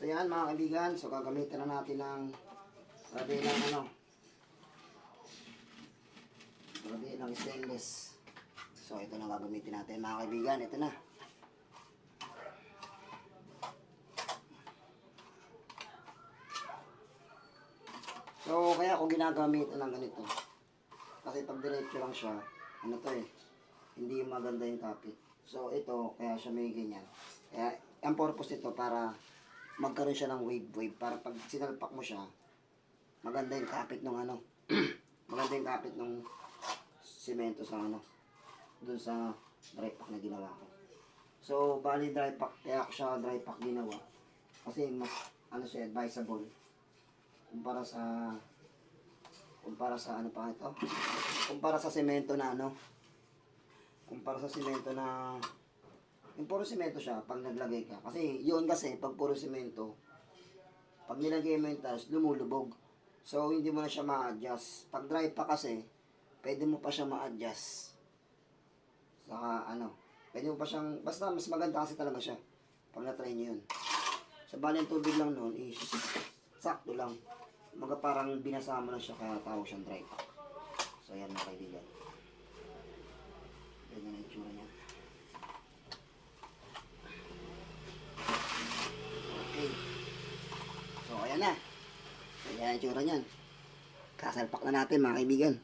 So yan mga kaibigan, so gagamitin na natin ng radelang radelang stainless. So ito na gagamitin natin mga kaibigan, ito na. So kaya ako ginagamit ng ganito. Kasi pag diretso lang siya, ano to eh, hindi maganda yung kapit. So ito, kaya siya may ganyan. Kaya ang purpose nito para magkaroon siya ng wave. Para pag sinalpak mo siya, maganda yung kapit ng maganda yung kapit ng simento sa dun sa dry pack na ginawa ko. So bali dry pack, kaya ako siya dry pack ginawa. Kasi mas siya advisable kumpara sa ano pa ito? Kumpara sa semento na kumpara sa semento na yung puro semento siya pag naglagay ka. Kasi yun kasi pag puro semento, pag nilagay mo yung tiles, lumulubog. So hindi mo na siya ma-adjust. Pag dry pa kasi, pwede mo pa siya ma-adjust. Saka pwede mo pa siyang, basta mas maganda kasi talaga siya pag na-try nyo yun. So bali yung tubig lang nun is sakto lang. Mga parang binasa mo na siya kaya tawag siyang dry pack. So ayan mga kaibigan. Ganyan ang itsura niya. Okay. So ayan na. Ayan ang itsura niyan. Kasalpak na natin mga kaibigan.